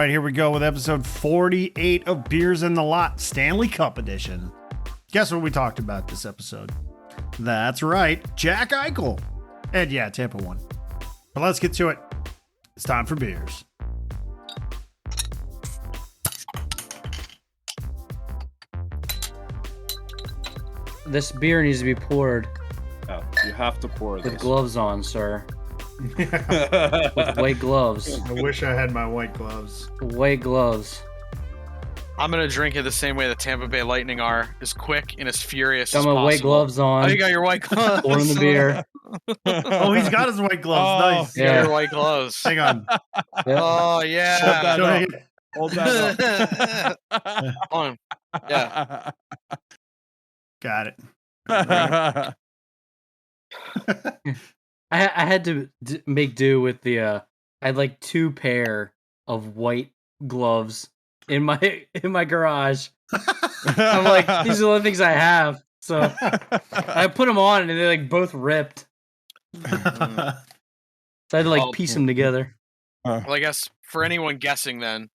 right, here we go with episode 48 of Beers in the Lot, Stanley Cup edition. Guess what we talked about this episode? That's right, Jack Eichel. And yeah, Tampa won. But let's get to it. It's time for beers. This beer needs to be poured. Yeah, you have to pour with this. gloves on, sir. With white gloves. I wish I had my white gloves. White gloves. I'm going to drink it the same way the Tampa Bay Lightning are, as quick and as furious Got as my possible. white gloves on. Oh, you got your white gloves. Pouring the beer. Oh, he's got his white gloves. Nice. You got Yeah. your white gloves. Hang on. Yep. Oh, Hold yeah. that up. Hold that On. Yeah. Got it. I had to make do with the I had like 2 pair of white gloves in my garage. I'm like, these are the only things I have. So I put them on and they like both ripped. So I had to like piece them together. Well, I guess for anyone guessing then,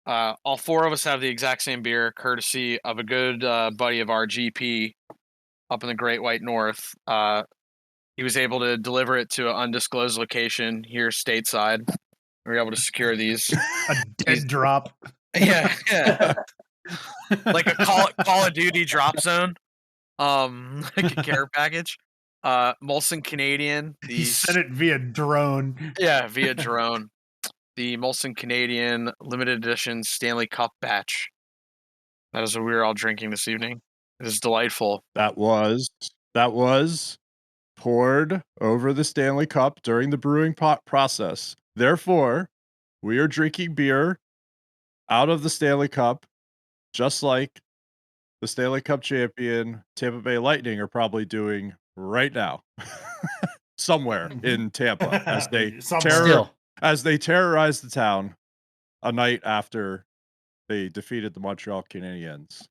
all 4 of us have the exact same beer, courtesy of a good buddy of our GP up in the Great White North. He was able to deliver it to an undisclosed location here stateside. We were able to secure these. A dead drop. Yeah. Like a Call of Duty drop zone. Like a care package. Molson Canadian. He sent it via drone. Yeah, via drone. The Molson Canadian limited edition Stanley Cup batch. That is what we were all drinking this evening. It is delightful. That was poured over the Stanley Cup during the brewing process. Therefore, we are drinking beer out of the Stanley Cup, just like the Stanley Cup champion Tampa Bay Lightning are probably doing right now, somewhere in Tampa, as they terrorize the town a night after they defeated the Montreal Canadiens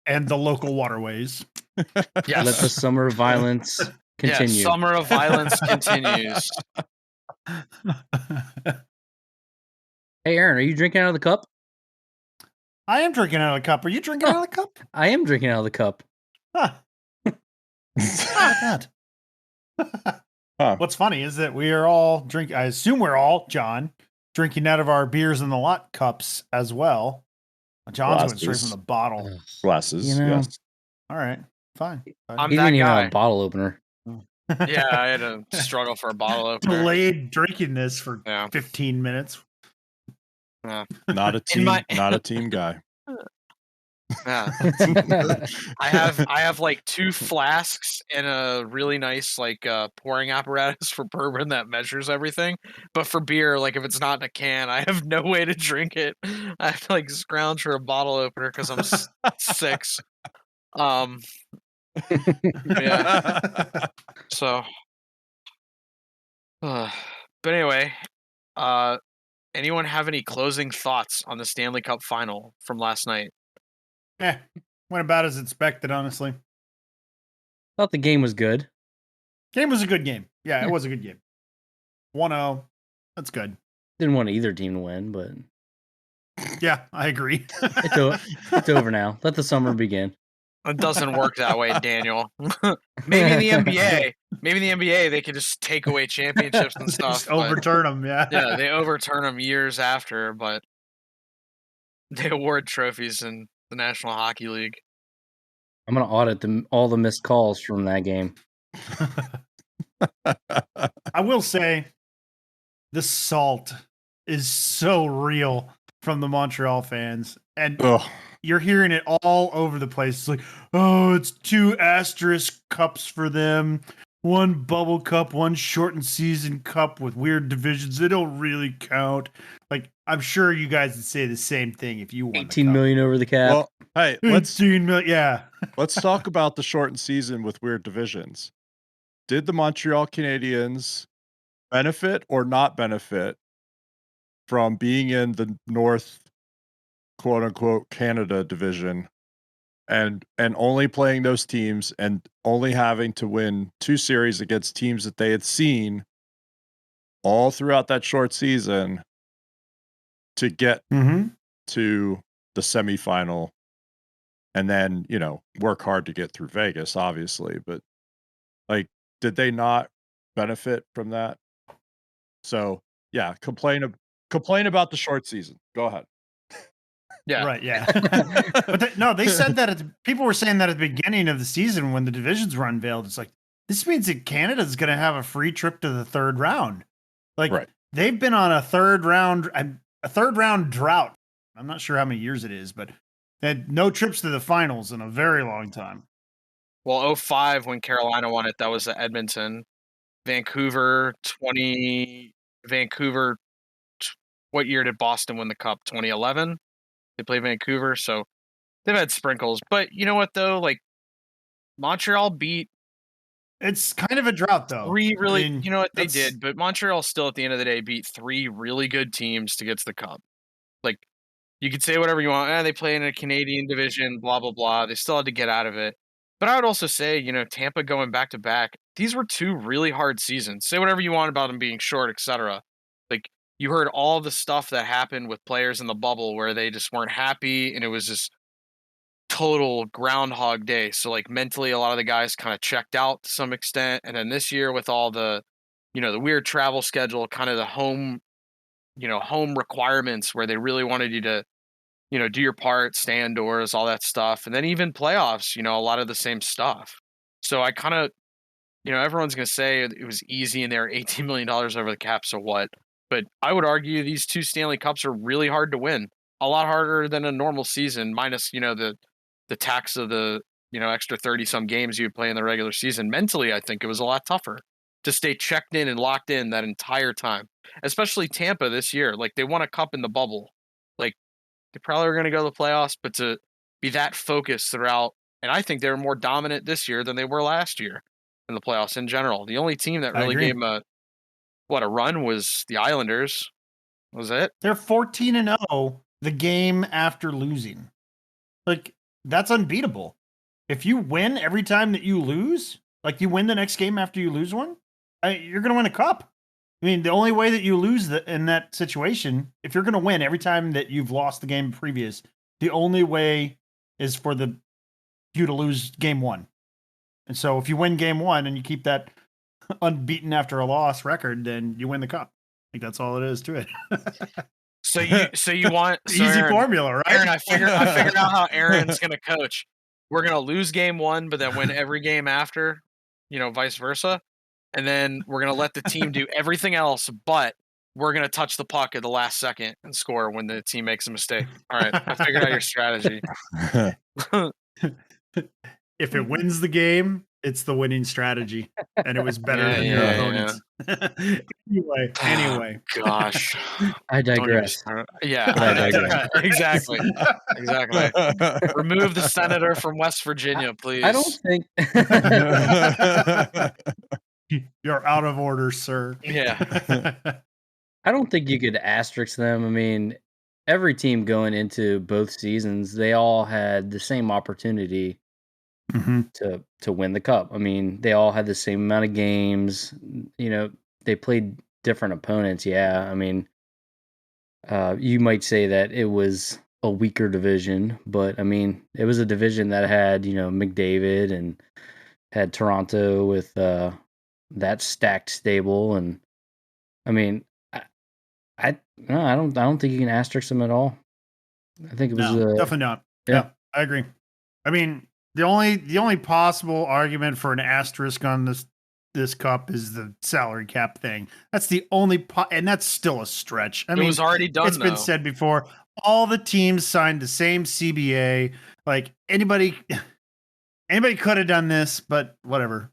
And the local waterways. Yes. Let the summer of violence continue. Yeah, summer of violence continues. Hey, Aaron, are you drinking out of the cup? I am drinking out of the cup. Are you drinking out of the cup? I am drinking out of the cup. Huh. Not bad. Huh. What's funny is that we are all drinking. I assume we're all, John, drinking out of our Beers in the Lot cups as well. John's going straight from the bottle. Glasses, You know. yes. All right, fine. I'm He that didn't even have guy. a bottle opener. Yeah, I had to struggle for a bottle opener. Delayed drinking this for Yeah. 15 minutes. Not a team guy. Yeah. I have like 2 flasks and a really nice like pouring apparatus for bourbon that measures everything. But for beer, like if it's not in a can, I have no way to drink it. I have to like scrounge for a bottle opener because I'm 6. Yeah. So, but anyway, anyone have any closing thoughts on the Stanley Cup Final from last night? Went about as expected, honestly. Thought the game was good. Game was a good game. Yeah, it was a good game. 1-0. That's good. Didn't want either team to win, but Yeah, I agree. it's over now. Let the summer begin. It doesn't work that way, Daniel. Maybe in the NBA, they could just take away championships and stuff. Just overturn them, yeah. Yeah, they overturn them years after, but they award trophies in the National Hockey League. I'm gonna audit all the missed calls from that game. I will say the salt is so real from the Montreal fans. And Ugh. you're hearing it all over the place. It's like, oh, it's 2 asterisk cups for them. 1 bubble cup, 1 shortened season cup with weird divisions. They don't really count. Like, I'm sure you guys would say the same thing if you won. 18 million over the cap. Well, hey, 18 million, yeah. let's talk about the shortened season with weird divisions. Did the Montreal Canadiens benefit or not benefit from being in the North, quote unquote, Canada division and only playing those teams and only having to win 2 series against teams that they had seen all throughout that short season to get Mm-hmm. to the semifinal, and then work hard to get through Vegas, obviously. But like, did they not benefit from that? So yeah, complain about the short season. Go ahead. Yeah. Right, yeah. But no, they said that people were saying that at the beginning of the season when the divisions were unveiled. It's like, this means that Canada's going to have a free trip to the third round. Like, Right. they've been on a third round drought. I'm not sure how many years it is, but they had no trips to the finals in a very long time. Well, 05 when Carolina won it, that was at Edmonton. Vancouver, what year did Boston win the cup? 2011. They played Vancouver, so they've had sprinkles. But you know what though? Like, Montreal beat It's kind of a drought, though. three really. I mean, You know what they that's- did? But Montreal still, at the end of the day, beat 3 really good teams to get to the cup. Like, you could say whatever you want. They play in a Canadian division, blah blah blah. They still had to get out of it. But I would also say, Tampa going back to back. These were 2 really hard seasons. Say whatever you want about them being short, etc. Like, you heard all the stuff that happened with players in the bubble where they just weren't happy, and it was just total Groundhog Day. So like mentally, a lot of the guys kind of checked out to some extent. And then this year with all the, the weird travel schedule, kind of the home requirements where they really wanted you to, do your part, stay indoors, all that stuff. And then even playoffs, a lot of the same stuff. So I kind of, everyone's going to say it was easy and they're $18 million over the cap. So what? But I would argue these 2 Stanley Cups are really hard to win. A lot harder than a normal season, minus, the tax of the, extra 30 some games you would play in the regular season. Mentally, I think it was a lot tougher to stay checked in and locked in that entire time, especially Tampa this year. Like, they won a cup in the bubble. Like, they probably were going to go to the playoffs, but to be that focused throughout, and I think they were more dominant this year than they were last year in the playoffs in general. The only team that I really agree. gave them a run was the Islanders. Was it? They're 14-0 the game after losing. Like, that's unbeatable. If you win every time that you lose, like you win the next game after you lose one, you're going to win a cup. I mean, the only way that you lose in that situation, if you're going to win every time that you've lost the game previous, the only way is for you to lose game 1. And so if you win game 1 and you keep that unbeaten after a loss record, then you win the cup. I think that's all it is to it. So you want Easy Aaron, formula, right? Aaron, I figured out how Aaron's gonna coach. We're gonna lose game 1, but then win every game after, vice versa. And then we're gonna let the team do everything else, but we're gonna touch the puck at the last second and score when the team makes a mistake. All right, I figured out your strategy. If it wins the game, it's the winning strategy, and it was better than your opponents. Anyway. Gosh, I digress. Yeah, I digress. Exactly. Remove the senator from West Virginia, please. I don't think. You're out of order, sir. Yeah. I don't think you could asterisk them. I mean, every team going into both seasons, they all had the same opportunity to win the cup. I mean, they all had the same amount of games. They played different opponents. Yeah, I mean, you might say that it was a weaker division, but I mean, it was a division that had McDavid and had Toronto with that stacked stable, and I mean, I don't think you can asterisk them at all. I think it was definitely not. Yeah, I agree. I mean, the only possible argument for an asterisk on this cup is the salary cap thing. That's the only and that's still a stretch. I mean, it was already done. It's been said before. All the teams signed the same CBA. Like, anybody could have done this, but whatever,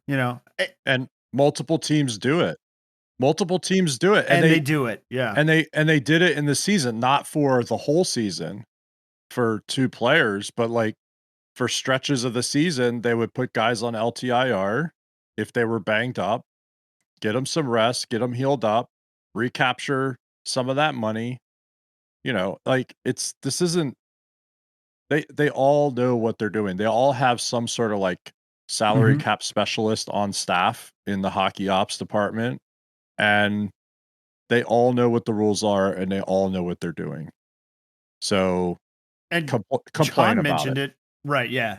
And multiple teams do it. And they do it. Yeah. And they did it in the season, not for the whole season for 2 players, but like for stretches of the season, they would put guys on LTIR if they were banged up, get them some rest, get them healed up, recapture some of that money. Like, this isn't, they all know what they're doing. They all have some sort of like salary cap specialist on staff in the hockey ops department. And they all know what the rules are and they all know what they're doing. So And complain John about mentioned it. Right, yeah.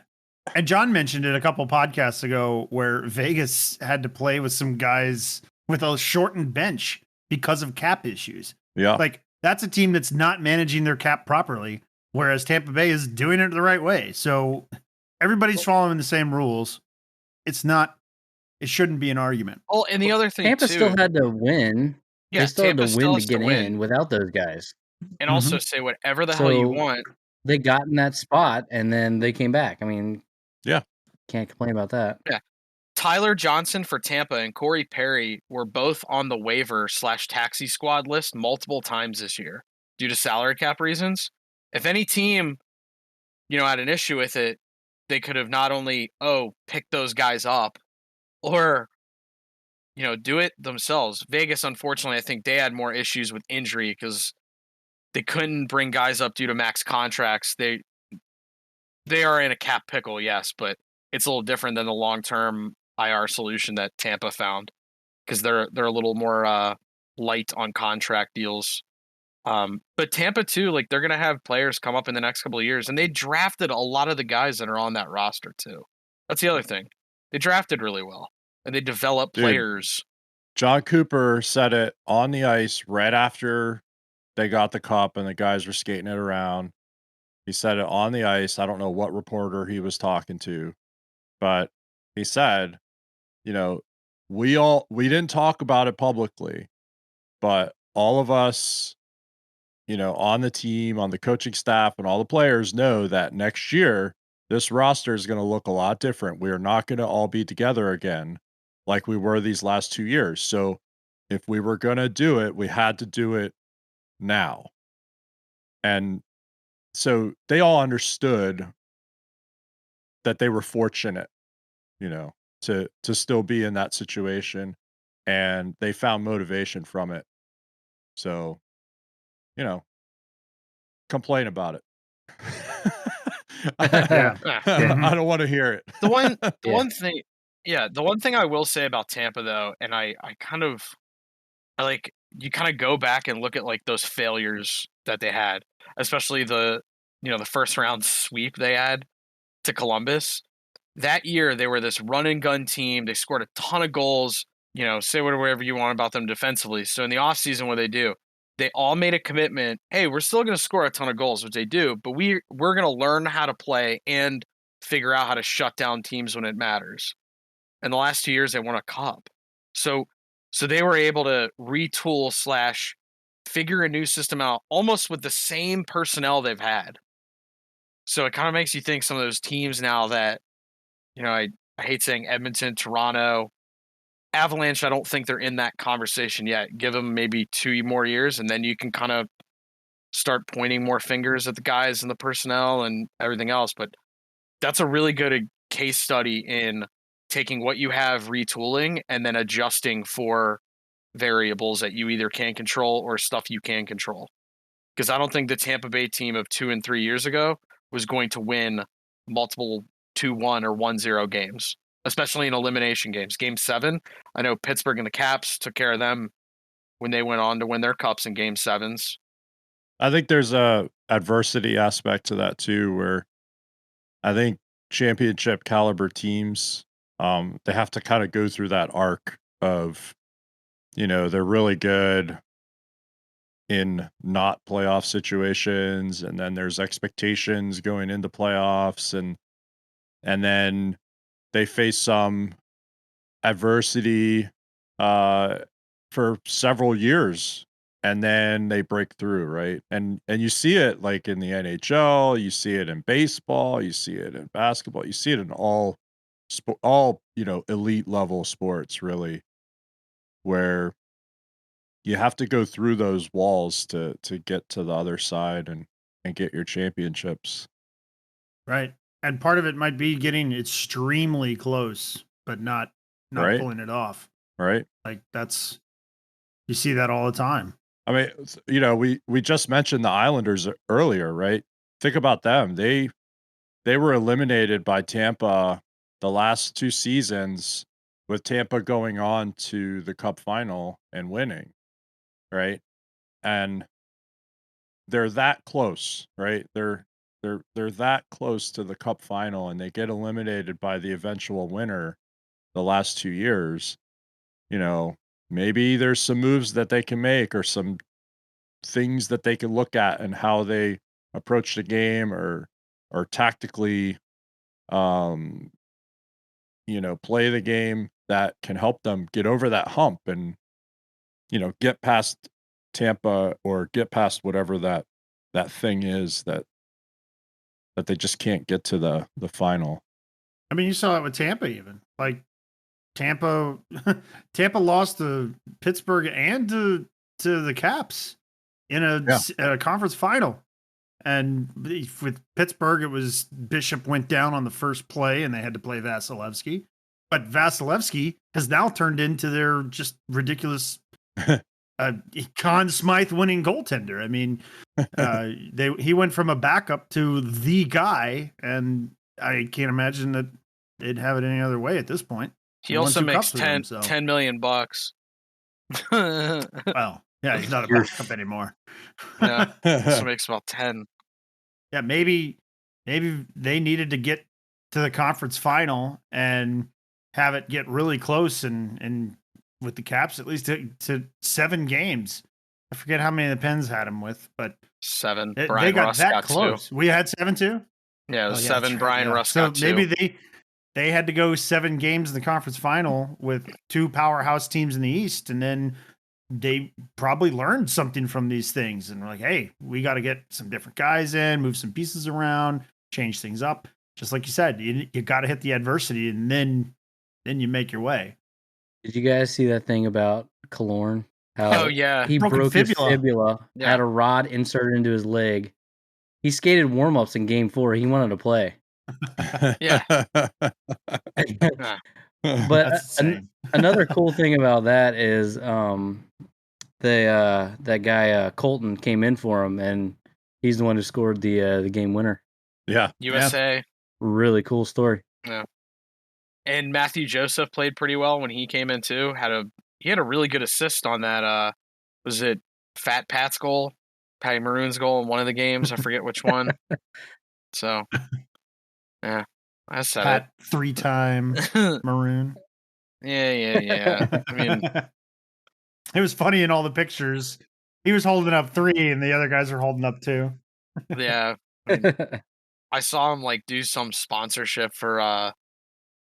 And John mentioned it a couple podcasts ago where Vegas had to play with some guys with a shortened bench because of cap issues. Yeah. Like, that's a team that's not managing their cap properly, whereas Tampa Bay is doing it the right way. So everybody's following the same rules. It shouldn't be an argument. Oh, and the other thing Tampa too, still had to win. yeah, They still Tampa had to still win to has to get win. in without those guys. And also say whatever the hell you want. They got in that spot and then they came back. I mean, Yeah. Can't complain about that. Yeah. Tyler Johnson for Tampa and Corey Perry were both on the waiver / taxi squad list multiple times this year due to salary cap reasons. If any team, had an issue with it, they could have not only, picked those guys up or, do it themselves. Vegas, unfortunately, I think they had more issues with injury because they couldn't bring guys up due to max contracts. They are in a cap pickle, yes, but it's a little different than the long-term IR solution that Tampa found because they're a little more light on contract deals. But Tampa too, like they're gonna have players come up in the next couple of years, and they drafted a lot of the guys that are on that roster too. That's the other thing. They drafted really well, and they developed players. John Cooper said it on the ice right after they got the cup and the guys were skating it around. He said it on the ice. I don't know what reporter he was talking to, but he said, we didn't talk about it publicly, but all of us, on the team, on the coaching staff, and all the players know that next year, this roster is going to look a lot different. We are not going to all be together again like we were these last 2 years. So if we were going to do it, we had to do it now. And so they all understood that they were fortunate, to still be in that situation, and they found motivation from it. So, complain about it. I don't want to hear it. The one thing I will say about Tampa though, and you kind of go back and look at like those failures that they had, especially the first round sweep they had to Columbus. That year they were this run and gun team. They scored a ton of goals, say whatever you want about them defensively. So in the offseason, what they do, they all made a commitment. Hey, we're still going to score a ton of goals, which they do, but we're going to learn how to play and figure out how to shut down teams when it matters. And the last 2 years, they won a cup. So they were able to retool / figure a new system out almost with the same personnel they've had. So it kind of makes you think some of those teams now that, I hate saying Edmonton, Toronto, Avalanche, I don't think they're in that conversation yet. Give them maybe 2 more years, and then you can kind of start pointing more fingers at the guys and the personnel and everything else. But that's a really good case study in taking what you have, retooling, and then adjusting for variables that you either can't control or stuff you can control. Because I don't think the Tampa Bay team of 2 and 3 years ago was going to win multiple 2-1 or 1-0 games, especially in elimination games. Game 7, I know Pittsburgh and the Caps took care of them when they went on to win their cups in Game 7s. I think there's a adversity aspect to that too, where I think championship caliber teams, they have to kind of go through that arc of, they're really good in not playoff situations, and then there's expectations going into playoffs, and then they face some adversity for several years, and then they break through, right? And you see it like in the NHL, you see it in baseball, you see it in basketball, you see it in all elite level sports, really, where you have to go through those walls to get to the other side and get your championships. Right. And part of it might be getting extremely close, but not Right. pulling it off. Right. Like you see that all the time. I mean, we just mentioned the Islanders earlier, right? Think about them. They were eliminated by Tampa the last 2 seasons, with Tampa going on to the Cup Final and winning, right? And they're that close, right? They're that close to the cup final, and they get eliminated by the eventual winner the last 2 years. You know, maybe there's some moves that they can make, or some things that they can look at and how they approach the game, or tactically, um, play the game that can help them get over that hump and, get past Tampa, or get past whatever that thing is that they just can't get to the final. I mean, you saw it with Tampa even. Like Tampa Tampa lost to Pittsburgh and to the Caps in a conference final. And with Pittsburgh, it was Bishop went down on the first play and they had to play Vasilevsky. But Vasilevsky has now turned into their just ridiculous Conn Smythe winning goaltender. I mean, he went from a backup to the guy, and I can't imagine that they'd have it any other way at this point. He also makes 10 million bucks. Well, yeah, he's not a backup anymore. Yeah, he also makes about 10. Yeah, maybe they needed to get to the conference final and have it get really close, and with the Caps at least to 7 games. I forget how many the Pens had him with, but 7. they Brian got Russ that got close. 2. We had 7 too. Yeah, it was 7. Right, Brian Russ got 2. So maybe they had to go 7 games in the conference final with 2 powerhouse teams in the East, and then they probably learned something from these things, and were like, hey, we got to get some different guys in, move some pieces around, change things up. Just like you said, you got to hit the adversity, and then you make your way. Did you guys see that thing about Killorn? How he broke his fibula, had a rod inserted into his leg. He skated warm-ups in Game 4. He wanted to play. Yeah. But another cool thing about that is that guy Colton came in for him, and he's the one who scored the game winner. Yeah. USA. Yeah. Really cool story. Yeah. And Matthew Joseph played pretty well when he came in too. He had a really good assist on that. Was it Fat Pat's goal? Patty Maroon's goal in one of the games. I forget which one. So, yeah, I said Pat 3-time Maroon. Yeah. I mean, it was funny in all the pictures. He was holding up 3, and the other guys were holding up 2. Yeah. I saw him like do some sponsorship for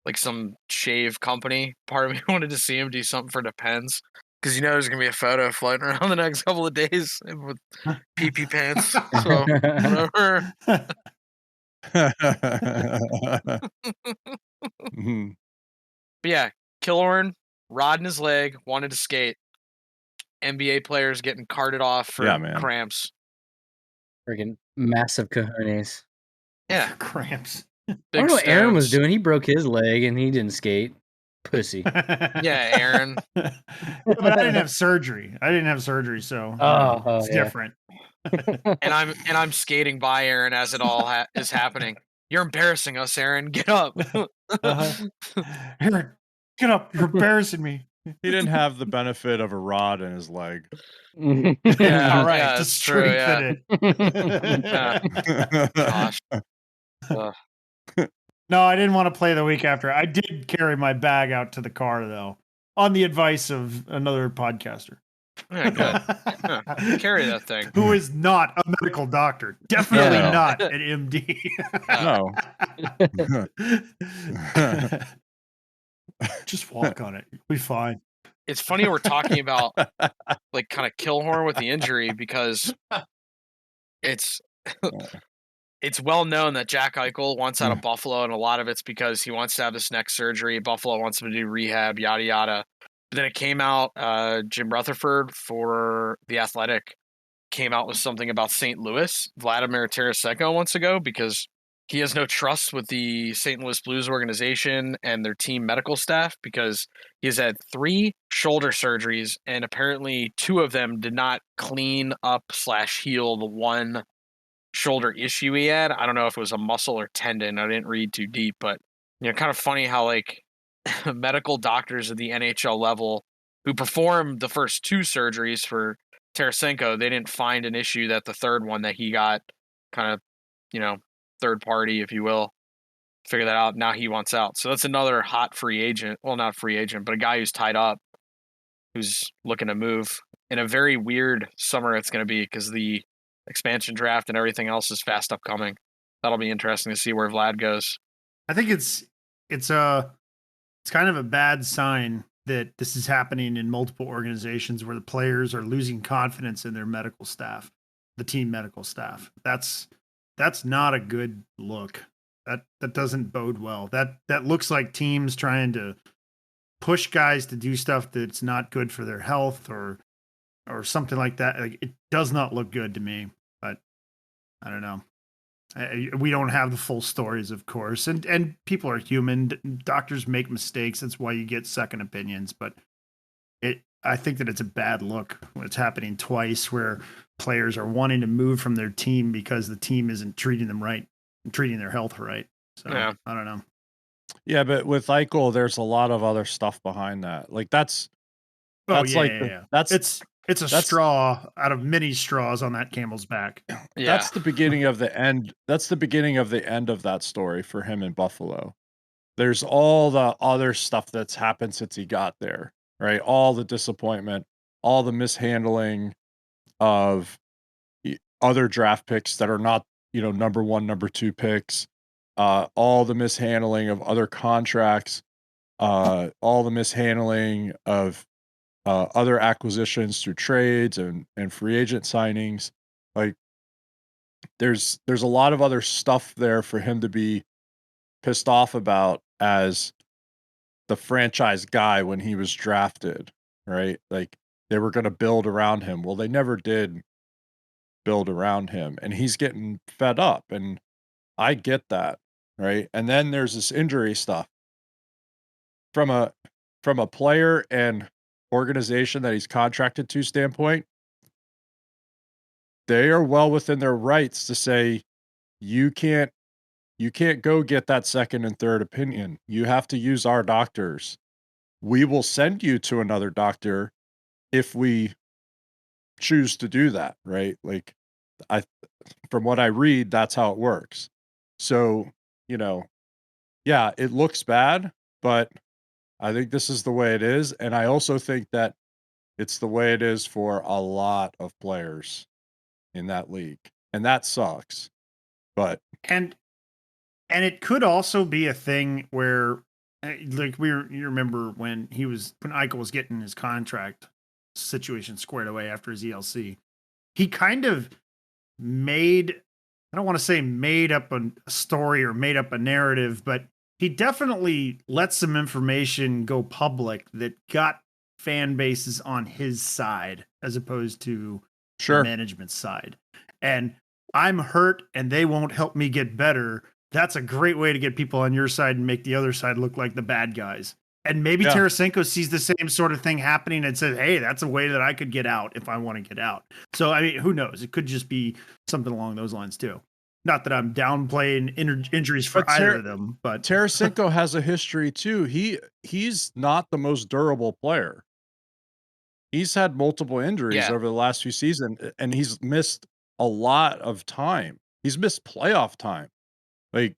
like some shave company. Part of me wanted to see him do something for the Pens, because there's gonna be a photo floating around the next couple of days with pee-pee pants. So whatever. But yeah, Killorn, rod in his leg, wanted to skate. NBA players getting carted off for cramps. Freaking massive cojones. Yeah, cramps. I don't know what Aaron was doing. He broke his leg and he didn't skate. Pussy. Yeah, Aaron. But I didn't have surgery. So it's different. and I'm skating by Aaron as it all is happening. You're embarrassing us, Aaron. Get up. Aaron, get up. You're embarrassing me. He didn't have the benefit of a rod in his leg. Yeah, all right. Yeah, to strengthen it. Gosh. No, I didn't want to play the week after. I did carry my bag out to the car, though, on the advice of another podcaster. Yeah, good. Carry that thing. Who is not a medical doctor. Definitely not an MD. No. Just walk on it. You'll be fine. It's funny we're talking about like kind of Killorn with the injury, because it's well known that Jack Eichel wants out of Buffalo, and a lot of it's because he wants to have this neck surgery. Buffalo wants him to do rehab, yada yada. But then it came out, Jim Rutherford for The Athletic came out with something about St. Louis. Vladimir Tarasenko wants to go because he has no trust with the St. Louis Blues organization and their team medical staff, because he has had 3 shoulder surgeries, and apparently 2 of them did not clean up / heal the one shoulder issue he had. I don't know if it was a muscle or tendon. I didn't read too deep, but kind of funny how like medical doctors at the NHL level who performed the first 2 surgeries for Tarasenko, they didn't find an issue that the third one that he got kind of, third party, if you will, figure that out. Now he wants out. So that's another hot free agent. Well, not free agent, but a guy who's tied up, who's looking to move in a very weird summer it's going to be because the expansion draft and everything else is fast upcoming. That'll be interesting to see where Vlad goes. I think it's kind of a bad sign that this is happening in multiple organizations where the players are losing confidence in their medical staff, the team medical staff. That's not a good look. That doesn't bode well. That looks like teams trying to push guys to do stuff that's not good for their health or something like that. Like, it does not look good to me, but I don't know. We don't have the full stories, of course, and people are human. Doctors make mistakes. That's why you get second opinions. But I think that it's a bad look when it's happening twice, where players are wanting to move from their team because the team isn't treating them right and treating their health right. So yeah. I don't know. Yeah, but with Eichel, there's a lot of other stuff behind that. Like that's it's a straw out of many straws on that camel's back. Yeah. That's the beginning of the end. That's the beginning of the end of that story for him in Buffalo. There's all the other stuff that's happened since he got there, right? All the disappointment, all the mishandling of other draft picks that are not, number 1, number 2 picks, all the mishandling of other contracts, all the mishandling of other acquisitions through trades and free agent signings. Like there's a lot of other stuff there for him to be pissed off about as the franchise guy when he was drafted, right? Like they were going to build around him. Well, they never did build around him, and he's getting fed up, and I get that, right? And then there's this injury stuff from a player and organization that he's contracted to standpoint. They are well within their rights to say you can't go get that second and third opinion. You have to use our doctors. We will send you to another doctor if we choose to do that, right? Like from what I read, that's how it works. So, yeah, it looks bad, but I think this is the way it is. And I also think that it's the way it is for a lot of players in that league. And that sucks. But and it could also be a thing where, like, you remember when Eichel was getting his contract situation squared away after his ELC, he kind of I don't want to say made up a story or made up a narrative, but he definitely let some information go public that got fan bases on his side as opposed to the management side. And I'm hurt and they won't help me get better. That's a great way to get people on your side and make the other side look like the bad guys. And maybe Tarasenko sees the same sort of thing happening and says, hey, that's a way that I could get out if I want to get out. So, I mean, who knows? It could just be something along those lines too. Not that I'm downplaying injuries for either of them, but Tarasenko has a history too. He's not the most durable player. He's had multiple injuries over the last few seasons, and he's missed a lot of time. He's missed playoff time. Like,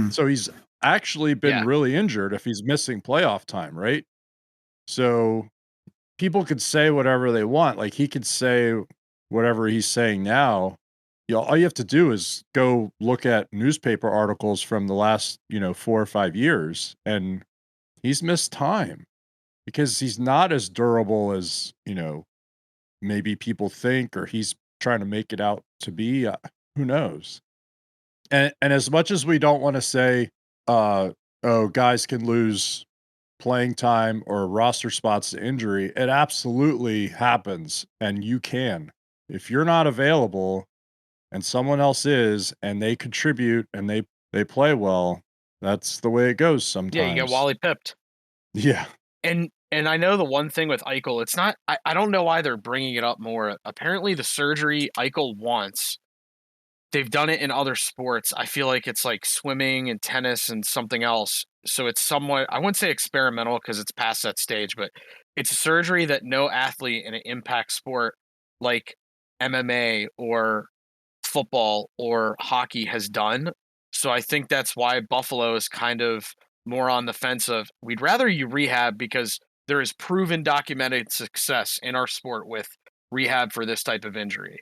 so he's actually been really injured if he's missing playoff time, right? So people could say whatever they want. Like, he could say whatever he's saying now. All you have to do is go look at newspaper articles from the last, 4 or 5 years, and he's missed time because he's not as durable as, maybe people think, or he's trying to make it out to be. Who knows? And as much as we don't want to say, guys can lose playing time or roster spots to injury, it absolutely happens, and you can. If you're not available and someone else is, and they contribute and they play well, that's the way it goes sometimes. Yeah, you get Wally pipped. Yeah. And I know the one thing with Eichel, it's not, I don't know why they're bringing it up more. Apparently the surgery Eichel wants, they've done it in other sports. I feel like it's like swimming and tennis and something else. So it's somewhat, I wouldn't say experimental because it's past that stage, but it's a surgery that no athlete in an impact sport like MMA or football or hockey has done. So I think that's why Buffalo is kind of more on the fence of we'd rather you rehab because there is proven documented success in our sport with rehab for this type of injury.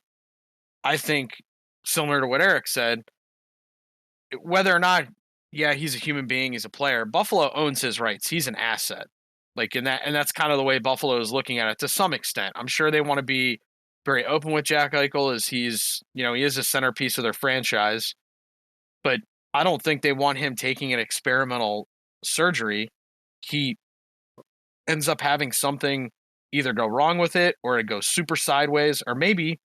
I think similar to what Eric said, whether or not, yeah, he's a human being, he's a player, Buffalo owns his rights. He's an asset. Like in that, and that's kind of the way Buffalo is looking at it to some extent. I'm sure they want to be very open with Jack Eichel as he's, he is a centerpiece of their franchise. But I don't think they want him taking an experimental surgery. He ends up having something either go wrong with it or it goes super sideways, or maybe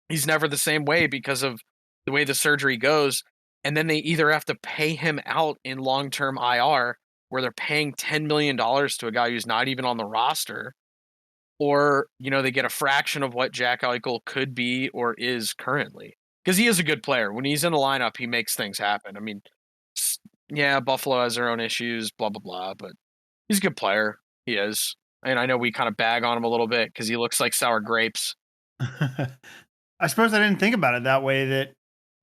he's never the same way because of the way the surgery goes. And then they either have to pay him out in long-term IR where they're paying $10 million to a guy who's not even on the roster, or, they get a fraction of what Jack Eichel could be or is currently. Because he is a good player. When he's in the lineup, he makes things happen. I mean, yeah, Buffalo has their own issues, blah, blah, blah, but he's a good player. He is. And I know we kind of bag on him a little bit because he looks like sour grapes. I suppose I didn't think about it that way,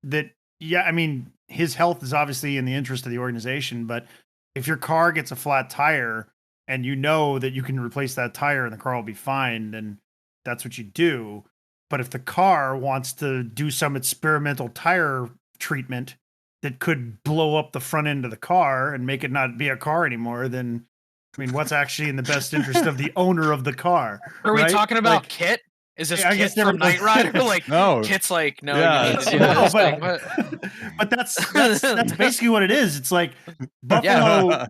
that yeah, I mean, his health is obviously in the interest of the organization, but if your car gets a flat tire and you know that you can replace that tire and the car will be fine, then that's what you do. But if the car wants to do some experimental tire treatment that could blow up the front end of the car and make it not be a car anymore, then I mean, what's actually in the best interest of the owner of the car? Are we right? talking about Like, Kit? Is this I Kit guess from Knight Rider? Like, No. Kit's like, no, Yeah, you need to do no, this. but- Like, but that's basically what it is. It's like Buffalo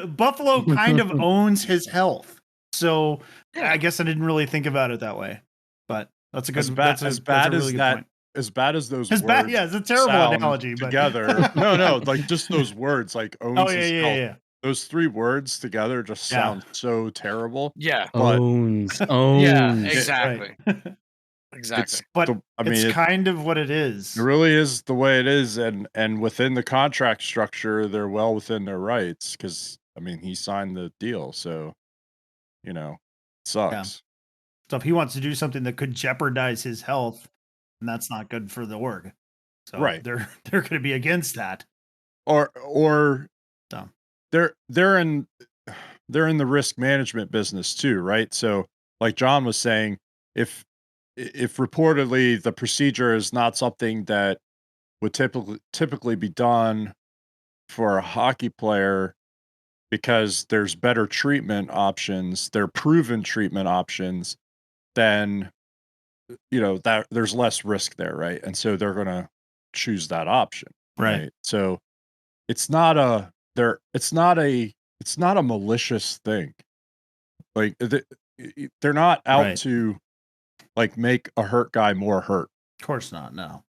Buffalo kind of owns his health. So I guess I didn't really think about it that way. But that's a good that's a really good point. As bad as those As words bad, yeah, it's a terrible sound analogy, but together. No, like just those words, like owns Oh his health. yeah. Those three words together just sound so terrible. yeah. But- owns. Yeah, Right. exactly. Exactly. But I mean, it's kind of what it is. It really is the way it is, and within the contract structure, they're well within their rights because I mean he signed the deal, so it sucks. So if he wants to do something that could jeopardize his health, then that's not good for the org. So Right. they're going to be against that. Or So. they're in the risk management business too, right? So like John was saying, if reportedly the procedure is not something that would typically be done for a hockey player because there's better treatment options, they're proven treatment options, then that there's less risk there, right? And so they're going to choose that option, Right. So it's not a malicious thing. Like they're not out Right. to like make a hurt guy more hurt. Of course not, no.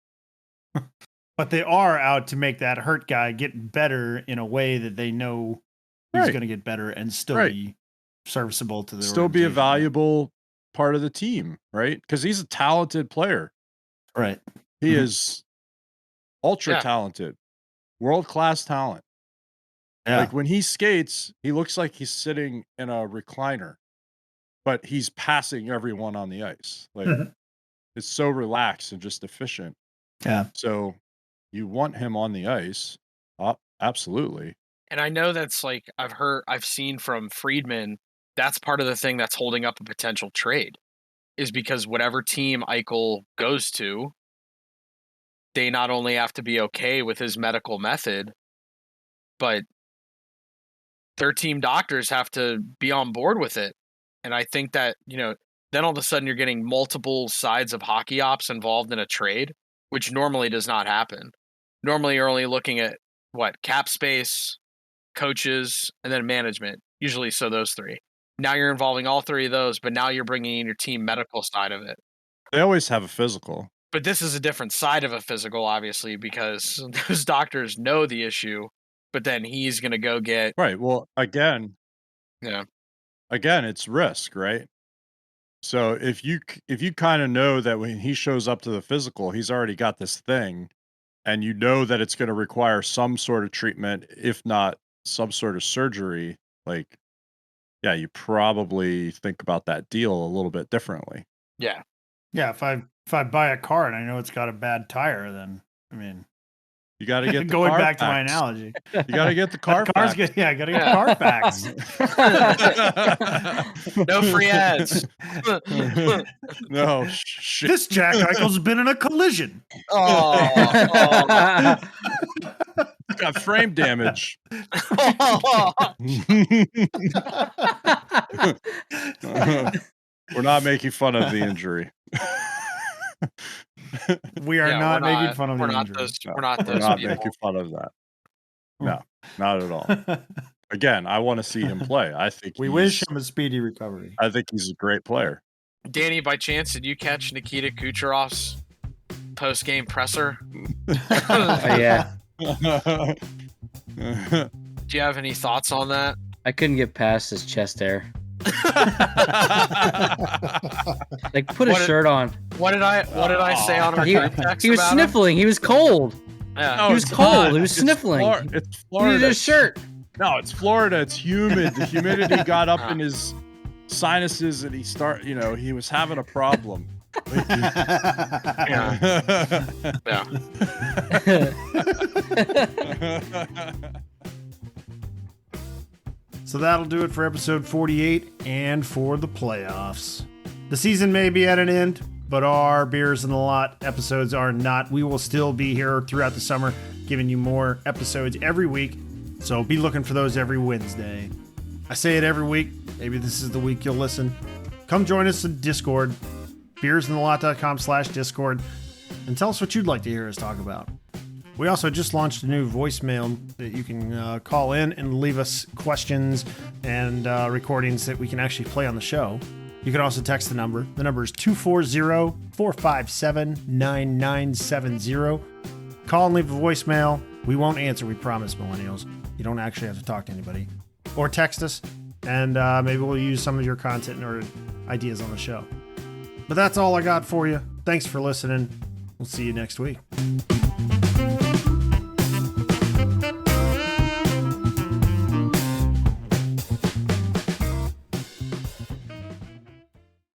But they are out to make that hurt guy get better in a way that they know he's Right. going to get better and still Right. be serviceable to the Still be a organization. valuable part of the team, right? Because he's a talented player. Right. He Mhm. is ultra Yeah. talented, world-class talent. Yeah. Like when he skates, he looks like he's sitting in a recliner, but he's passing everyone on the ice. Like it's so relaxed and just efficient. Yeah. So you want him on the ice. Absolutely. And I know that's like I've seen from Friedman, that's part of the thing that's holding up a potential trade is because whatever team Eichel goes to, they not only have to be okay with his medical method, but their team doctors have to be on board with it. And I think that, then all of a sudden you're getting multiple sides of hockey ops involved in a trade, which normally does not happen. Normally you're only looking at cap space, coaches, and then management. Usually so those three. Now you're involving all three of those, but now you're bringing in your team medical side of it. They always have a physical. But this is a different side of a physical, obviously, because those doctors know the issue, but then he's going to go get... Right. Well, again, it's risk, right? So if you kind of know that when he shows up to the physical, he's already got this thing, and you know that it's going to require some sort of treatment, if not some sort of surgery, like, yeah, you probably think about that deal a little bit differently. Yeah. Yeah, if I buy a car and I know it's got a bad tire, then I mean, You got to get the going car back to my facts. analogy. You got to get the car Car's facts. good. Yeah, gotta get Carfax. No free ads. No shit. This Jack Eichel's been in a collision. Oh, Got frame damage. We're not making fun of the injury. We are Yeah, not we're making fun of we're the not injury. those. We're not We're those not people. making fun of that. No, not at all. Again, I want to see him play. I think We wish him a speedy recovery. I think he's a great player. Danny, by chance, did you catch Nikita Kucherov's post-game presser? Yeah. Do you have any thoughts on that? I couldn't get past his chest hair. Like, put a What- shirt on. What did I say on our He, group text he was about him? sniffling. He was cold. Yeah. He was it's cold. hot. He was It's sniffling. It's He Florida. needed a shirt. No, it's Florida. It's humid. The humidity got up in his sinuses, and he was having a problem. Yeah. Yeah. So that'll do it for episode 48 and for the playoffs. The season may be at an end, but our Beers in the Lot episodes are not. We will still be here throughout the summer, giving you more episodes every week. So be looking for those every Wednesday. I say it every week. Maybe this is the week you'll listen. Come join us in Discord, beersinthelot.com/Discord, and tell us what you'd like to hear us talk about. We also just launched a new voicemail that you can call in and leave us questions and recordings that we can actually play on the show. You can also text the number. The number is 240-457-9970. Call and leave a voicemail. We won't answer, we promise, millennials. You don't actually have to talk to anybody. Or text us, and maybe we'll use some of your content or ideas on the show. But that's all I got for you. Thanks for listening. We'll see you next week.